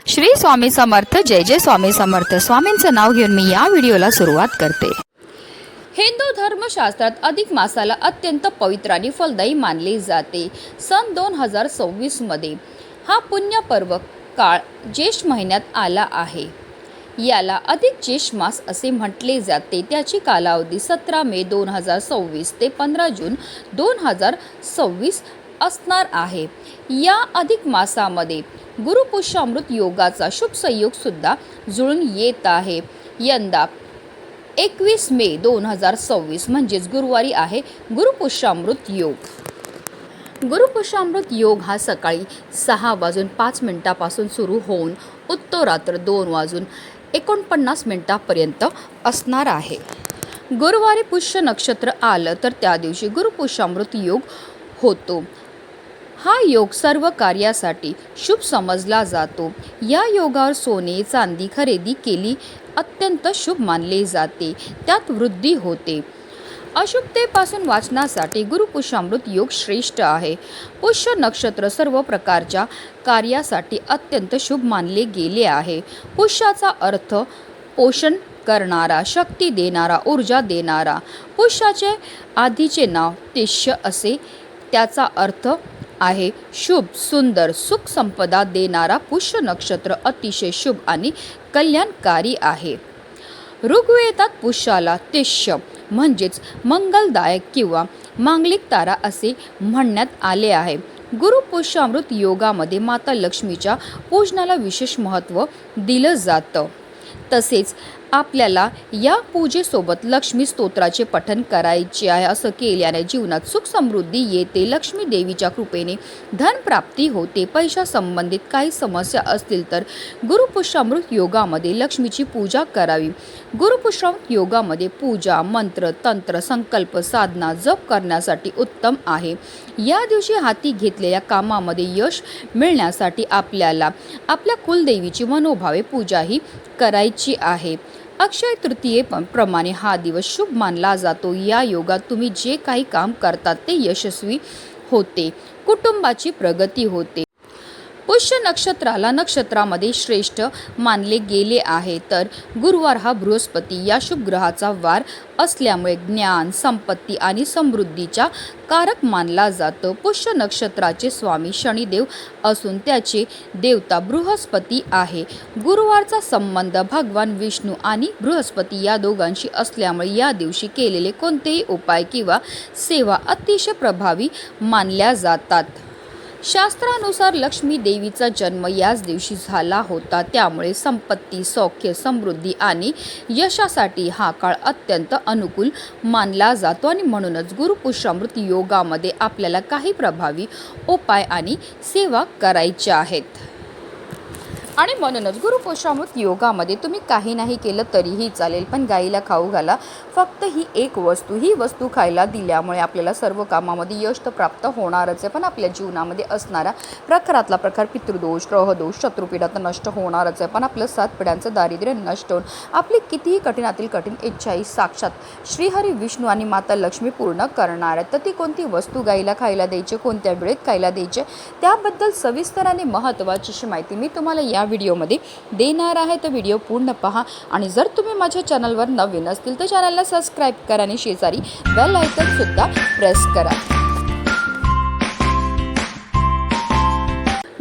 श्री स्वामी समर्थ. जय जय स्वामी समर्थ. स्वामींचं नाव घेऊन मी या व्हिडिओला सुरुवात करते. हिंदू धर्मशास्त्रात अधिक मासाला अत्यंत पवित्र आणि फलदायी मानले जाते. सन 2026 मध्ये हा पुण्यपर्व काळ ज्येष्ठ महिन्यात आला आहे. याला अधिक ज्येष्ठ मास असे म्हटले जाते. त्याची कालावधी 17 मे 2026 ते 15 जून 2026 असणार आहे. या अधिक मासामध्ये गुरुपुष्यामृत योगाचा शुभ संयोग सुद्धा जुळून येत आहे. यंदा 21 मे 2026 म्हणजेच गुरुवारी आहे गुरुपुष्यामृत योग. गुरुपुष्यामृत योग हा सकाळी 6:05 सुरू होऊन उत्तरात्र 2:49 पर्यंत असणार आहे. गुरुवारी पुष्य नक्षत्र आलं तर त्या दिवशी गुरुपुष्यामृत योग होतो. हा योग सर्व कार्यासाठी शुभ समजला जातो. या योगावर सोने चांदी खरेदी केली अत्यंत शुभ मानले जाते. त्यात वृद्धी होते. अशुभतेपासून वाचण्यासाठी गुरुपुष्यामृत योग श्रेष्ठ आहे. पुष्य नक्षत्र सर्व प्रकारच्या कार्यासाठी अत्यंत शुभ मानले गेले आहे. पुष्याचा अर्थ पोषण करणारा, शक्ती देणारा, ऊर्जा देणारा. पुष्याचे आधीचे नाव तिष्य असे. त्याचा अर्थ आहे शुभ, सुंदर, सुख संपदा देणारा. पुष्य नक्षत्र अतिशय शुभ आणि कल्याणकारी आहे. ऋग्वेदात पुष्याला तिष्य म्हणजेच मंगलदायक किंवा मांगलिक तारा असे म्हणण्यात आले आहे. गुरुपुष्यामृत योगामध्ये माता लक्ष्मीच्या पूजनाला विशेष महत्त्व दिलं जातं. तसेच आपल्याला या पूजेसोबत लक्ष्मी स्तोत्राचे पठण करायचे आहे. असं केल्याने जीवनात सुख समृद्धी येते. लक्ष्मी देवीच्या कृपेने धनप्राप्ती होते. पैशासंबंधित काही समस्या असतील तर गुरुपुष्यामृत योगामध्ये लक्ष्मीची पूजा करावी. गुरुपुष्यामृत योगामध्ये पूजा, मंत्र, तंत्र, संकल्प, साधना, जप करण्यासाठी उत्तम आहे. या दिवशी हाती घेतलेल्या कामामध्ये यश मिळण्यासाठी आपल्याला आपल्या कुलदेवीची मनोभावे पूजाही करायची आहे. अक्षय तृतीयेप्रमाणे हा दिवस शुभ मानला जातो. या योगात तुम्ही जे काही काम करतात ते यशस्वी होते. कुटुंबाची प्रगती होते. पुष्य नक्षत्राला नक्षत्रामध्ये श्रेष्ठ मानले गेले आहे. तर गुरुवार हा बृहस्पती या शुभ ग्रहाचा वार असल्यामुळे ज्ञान, संपत्ती आणि समृद्धीचा कारक मानला जातो. पुष्य नक्षत्राचे स्वामी शनिदेव असून त्याचे देवता बृहस्पती आहे. गुरुवारचा संबंध भगवान विष्णू आणि बृहस्पती या दोघांशी असल्यामुळे या दिवशी केलेले कोणतेही उपाय किंवा सेवा अतिशय प्रभावी मानल्या जातात. शास्त्रानुसार लक्ष्मी देवीचा जन्म याच दिवशी झाला होता. त्यामुळे संपत्ती, सौख्य, समृद्धी आणि यशासाठी हा काळ अत्यंत अनुकूल मानला जातो. आणि म्हणूनच गुरुपुष्यामृत योगामध्ये आपल्याला काही प्रभावी उपाय आणि सेवा करायच्या आहेत. आणि म्हणूनच गुरुपुष्यामृत योगामध्ये तुम्ही काही नाही केलं तरीही चालेल, पण गाईला खाऊ घाला. फक्त ही एक वस्तू, ही वस्तू खायला दिल्यामुळे आपल्याला सर्व कामामध्ये यश तर प्राप्त होणारच आहे, पण आपल्या जीवनामध्ये असणारा प्रखरातला प्रखर पितृदोष, ग्रहदोष, शत्रुपीडा तर नष्ट होणारच आहे. पण आपलं 7 पिढ्यांचं दारिद्र्य नष्ट होऊन आपली कितीही कठीणातील कठीण इच्छाही साक्षात श्रीहरी विष्णू आणि माता लक्ष्मी पूर्ण करणार आहेत. तर ती कोणती वस्तू गाईला खायला द्यायची, कोणत्या वेळेत खायला द्यायचे, त्याबद्दल सविस्तर आणि महत्त्वाची माहिती मी तुम्हाला या व्हिडिओमध्ये देणार आहे. तर व्हिडिओ पूर्ण पहा. आणि जर तुम्ही माझ्या चॅनलवर नवीन असतील तर चॅनलला सबस्क्राईब करा आणि शेजारी बेल आयकॉन सुद्धा प्रेस करा.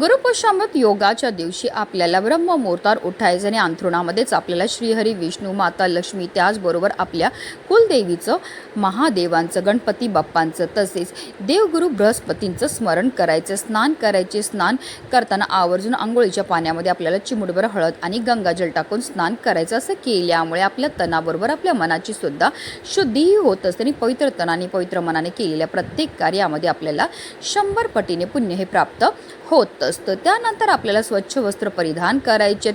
गुरुपुष्यामृत योगाच्या दिवशी आपल्याला ब्रह्ममुहूर्तावर उठायचं आणि अंथरुणामध्येच आपल्याला श्रीहरी विष्णू, माता लक्ष्मी, त्याचबरोबर आपल्या कुलदेवीचं, महादेवांचं, गणपती बाप्पांचं, तसेच देवगुरु बृहस्पतींचं स्मरण करायचं. स्नान करायचे. स्नान करताना आवर्जून आंघोळीच्या पाण्यामध्ये आपल्याला चिमूटभर हळद आणि गंगाजल टाकून स्नान करायचं. असं केल्यामुळे आपल्या तनाबरोबर आपल्या मनाची सुद्धा शुद्धीही होत असते. आणि पवित्र तनाने, पवित्र मनाने केलेल्या प्रत्येक कार्यामध्ये आपल्याला 100 पटीने पुण्य हे प्राप्त होत असतं. त्यानंतर आपल्याला स्वच्छ वस्त्र परिधान करायचे.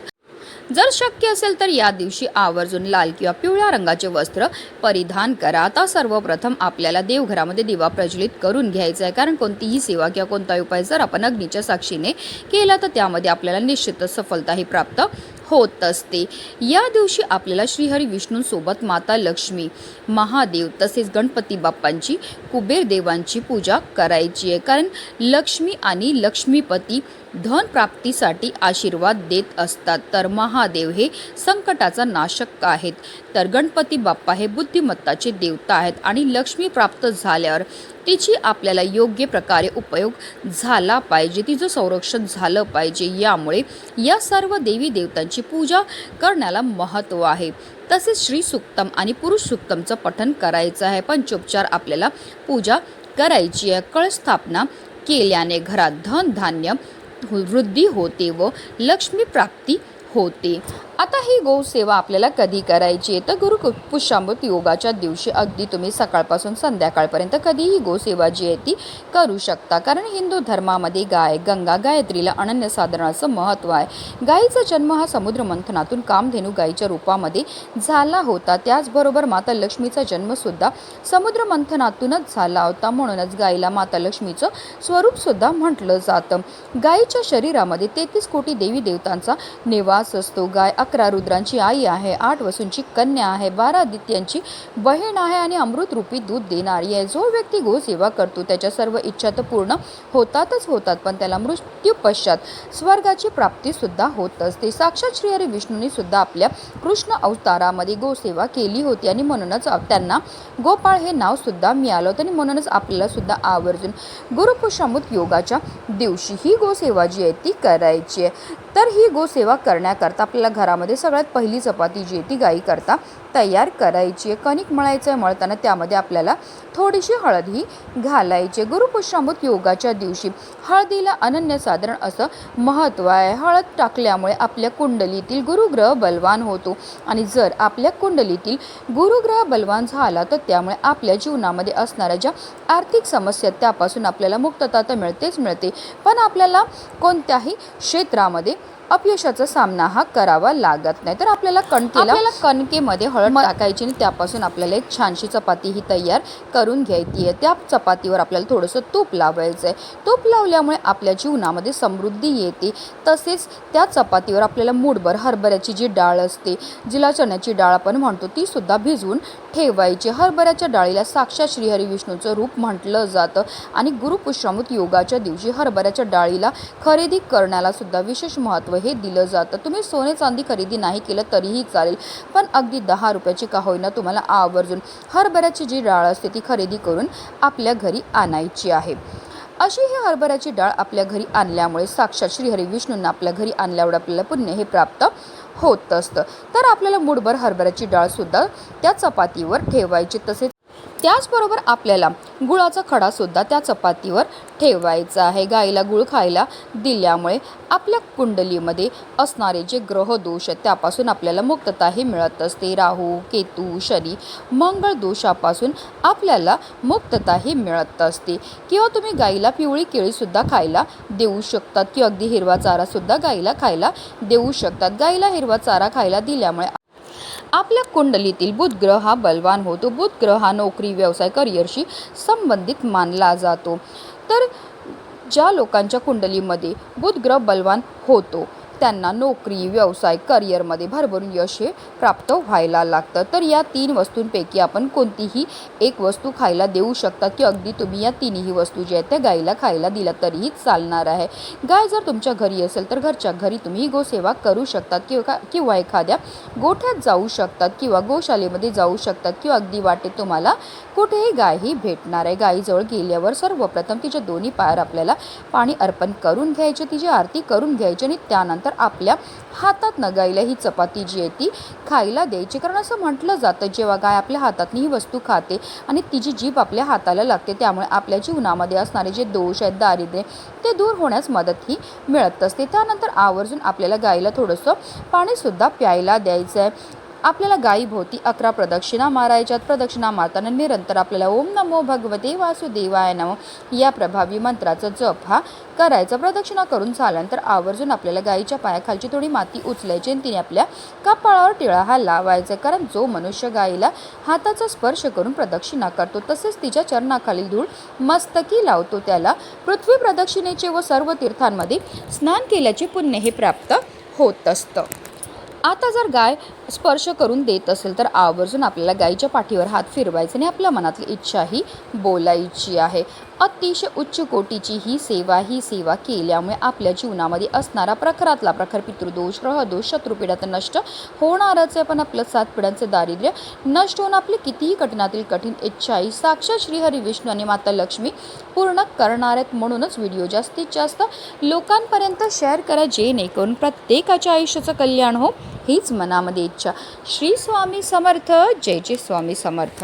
जर शक्य असेल तर या दिवशी आवर्जून लाल किंवा पिवळ्या रंगाचे वस्त्र परिधान करा. आता सर्वप्रथम आपल्याला देवघरामध्ये दिवा प्रज्वलित करून घ्यायचा आहे, कारण कोणतीही सेवा किंवा कोणताही उपाय जर आपण अग्नीच्या साक्षीने केला तर त्यामध्ये आपल्याला निश्चितच सफलताही प्राप्त होत असते। या दिवशी आपल्याला श्रीहरी विष्णूंसोबत माता लक्ष्मी, महादेव तसेच गणपती बाप्पांची, कुबेर देवांची पूजा करायची आहे, कारण लक्ष्मी आणि लक्ष्मीपती धन प्राप्तीसाठी आशीर्वाद देत असतात। तर महादेव हे संकटाचा नाशक आहेत, तर गणपती बाप्पा हे बुद्धिमत्ताचे देवता आहेत आणि लक्ष्मी प्राप्त झाल्यावर तिची आपल्याला योग्य प्रकारे उपयोग झाला पाहिजे, तिचं संरक्षण झालं पाहिजे। यामुळे या सर्व देवी देवतांची पूजा करण्याला महत्त्व आहे। तसेच श्री सुक्तम आणि पुरुष सुक्तमचं पठण करायचं आहे। पंचोपचार आपल्याला पूजा करायची आहे। कळश स्थापना केल्याने घरात धन धान्य वृद्धी होते व लक्ष्मी प्राप्ती होते। आता ही गोसेवा आपल्याला कधी करायची आहे, तर गुरुपुष्यामृत योगाच्या दिवशी अगदी तुम्ही सकाळपासून संध्याकाळपर्यंत कधीही गोसेवा जी आहे ती करू शकता, कारण हिंदू धर्मामध्ये गाय, गंगा, गायत्रीला अनन्यसाधारण असं महत्त्व आहे। गायीचा जन्म हा समुद्र मंथनातून कामधेनू गायीच्या रूपामध्ये झाला होता, त्याचबरोबर माता लक्ष्मीचा जन्मसुद्धा समुद्र मंथनातूनच झाला होता, म्हणूनच गायीला माता लक्ष्मीचं स्वरूपसुद्धा म्हटलं जातं। गायीच्या शरीरामध्ये 33 कोटी देवी देवतांचा निवास असतो। गाय 11 रुद्रांची आई आहे, 8 वसूंची कन्या आहे, 12 आदित्यांची बहीण आहे आणि अमृतरूपी दूध देणारी आहे। जो व्यक्ती गोसेवा करतो त्याच्या सर्व इच्छा तर पूर्ण होतातच होतात, पण त्याला मृत्यू पश्चात स्वर्गाची प्राप्ती सुद्धा होत असते। साक्षात श्रीहरी विष्णूंनी सुद्धा आपल्या कृष्ण अवतारामध्ये गोसेवा केली होती आणि म्हणूनच त्यांना गोपाळ हे नाव सुद्धा मिळालं होतं, आणि म्हणूनच आपल्याला सुद्धा आवर्जून गुरुपुष्यामृत योगाच्या दिवशी ही गोसेवा जी आहे ती करायची आहे। तर ही गोसेवा करण्याकरता आपल्याला घरामध्ये सगळ्यात पहिली चपाती जी आहे ती गाईकरता तयार करायची आहे। कणिक मळायचं आहे, मळताना त्यामध्ये आपल्याला थोडीशी हळदही घालायची आहे। गुरुपुष्यामृत योगाच्या दिवशी हळदीला अनन्यसाधारण असं महत्त्व आहे। हळद टाकल्यामुळे आपल्या कुंडलीतील गुरुग्रह बलवान होतो, आणि जर आपल्या कुंडलीतील गुरुग्रह बलवान झाला तर त्यामुळे आपल्या जीवनामध्ये असणाऱ्या ज्या आर्थिक समस्या त्यापासून आपल्याला मुक्तता तर मिळतेच मिळते, पण आपल्याला कोणत्याही क्षेत्रामध्ये अपयशाचा सामना हा करावा लागत नाही। तर आपल्याला कणकेमध्ये हळद टाकायची आणि त्यापासून आपल्याला एक छानशी चपाती ही तयार करून घ्यायची आहे। त्या चपातीवर आपल्याला थोडंसं तूप लावायचं आहे। तूप लावल्यामुळे आपल्या जीवनामध्ये समृद्धी येते। तसेच त्या चपातीवर आपल्याला मूठभर हरभऱ्याची जी डाळ असते, जिला चण्याची डाळ आपण म्हणतो, ती सुद्धा भिजवून ठेवायची। हरभऱ्याच्या डाळीला साक्षात श्रीहरी विष्णूचं रूप म्हटलं जातं, आणि गुरुपुष्यामृत योगाच्या दिवशी हरभऱ्याच्या डाळीला खरेदी करण्याला सुद्धा विशेष महत्त्व हे दिलं जातं। तुम्ही सोने चांदी खरेदी नाही केलं तरीही चालेल, पण अगदी 10 रुपयाची का होईना तुम्हाला आवर्जून हरभऱ्याची जी डाळ असते ती खरेदी करून आपल्या घरी आणायची आहे। अशी ही हरभऱ्याची डाळ आपल्या घरी आणल्यामुळे साक्षात श्रीहरी विष्णूंना आपल्या घरी आणल्यावर आपल्याला पुण्य हे प्राप्त होत असतं। तर आपल्याला मूठभर हरभऱ्याची डाळसुद्धा त्या चपातीवर ठेवायची। तसेच त्याचबरोबर आपल्याला गुळाचा खडासुद्धा त्या चपातीवर ठेवायचा आहे। गाईला गुळ खायला दिल्यामुळे आपल्या कुंडलीमध्ये असणारे जे ग्रह दोष आहेत त्यापासून आपल्याला मुक्तताही मिळत असते। राहू, केतू, शनी, मंगळ दोषापासून आपल्याला मुक्तताही मिळत असते। किंवा तुम्ही गाईला पिवळी केळीसुद्धा खायला देऊ शकतात, किंवा अगदी हिरवा चारासुद्धा गाईला खायला देऊ शकतात। गाईला हिरवा चारा खायला दिल्यामुळे आपल्या कुंडलीतील बुध ग्रह हा बलवान होतो। बुध ग्रह हा नोकरी, व्यवसाय, करिअरशी संबंधित मानला जातो। तर ज्या लोकांच्या कुंडलीमध्ये बुध ग्रह बलवान होतो त्यांना नोकरी, व्यवसाय, करिअरमध्ये भरभरून यश हे प्राप्त व्हायला लागतं। तर या 3 वस्तूंपैकी आपण कोणतीही एक वस्तू खायला देऊ शकता, की अगदी तुम्ही या तिन्ही वस्तू ज्या आहेत त्या गाईला खायला दिल्या तरीही चालणार आहे। गाय जर तुमच्या घरी असेल तर घरच्या घरी तुम्ही गोसेवा करू शकतात, किंवा एखाद्या गोठ्यात जाऊ शकतात, किंवा गोशालेमध्ये जाऊ शकतात, किंवा अगदी वाटेत तुम्हाला कुठेही गाय ही भेटणार आहे। गायीजवळ गेल्यावर सर्वप्रथम तिच्या दोन्ही पायावर आपल्याला पाणी अर्पण करून घ्यायचे, तिची आरती करून घ्यायची, आणि त्यानंतर आपल्या हातात न गायला ही चपाती जी आहे ती खायला द्यायची। कारण असं म्हटलं जातं जेव्हा गाय आपल्या हातातनी ही वस्तू खाते आणि तिची जीभ आपल्या हाताला लागते, त्यामुळे आपल्या जीवनामध्ये असणारे जे दोष आहेत, दारिद्र्य, ते दूर होण्यास मदत ही मिळत असते। त्यानंतर आवर्जून आपल्याला गायीला थोडंसं पाणीसुद्धा प्यायला द्यायचं आहे। आपल्याला गायीभोवती 11 प्रदक्षिणा मारायच्यात। प्रदक्षिणा मारताना निरंतर आपल्याला ओम नमो भगवते वासुदेवाय नमः या प्रभावी मंत्राचा जप हा करायचा। प्रदक्षिणा करून झाल्यानंतर आवर्जून आपल्याला गायीच्या पायाखालची थोडी माती उचलायची आणि तिने आपल्या कपाळावर टिळा हा लावायचा, कारण जो मनुष्य गायीला हाताचा स्पर्श करून प्रदक्षिणा करतो तसेच तिच्या चरणाखालील धूळ मस्तकी लावतो त्याला पृथ्वी प्रदक्षिणेचे व सर्व तीर्थांमध्ये स्नान केल्याचे पुण्य हे प्राप्त होत असतं। आता जर गाय स्पर्श करून देत असेल तर आवर्जून आपल्याला गायीच्या पाठीवर हात फिरवायचे आणि आपल्या मनातली इच्छाही बोलायची आहे. अतिशय उच्च कोटीची ही सेवा केल्यामुळे आपल्या जीवनामध्ये असणारा प्रखरातला प्रखर पितृदोष, ग्रहदोष, शत्रुपीडा तर नष्ट होणारच आहे, पण आपलं 7 पिढ्यांचे दारिद्र्य नष्ट होऊन आपली कितीही कठीणातील कठीण इच्छाही साक्षात श्रीहरी विष्णू आणि माता लक्ष्मी पूर्ण करणार आहेत. म्हणूनच व्हिडिओ जास्तीत जास्त लोकांपर्यंत शेअर करा, जेणेकरून प्रत्येकाच्या आयुष्याचं कल्याण हो, हीच मनामध्ये इच्छा. श्री स्वामी समर्थ. जय जय स्वामी समर्थ.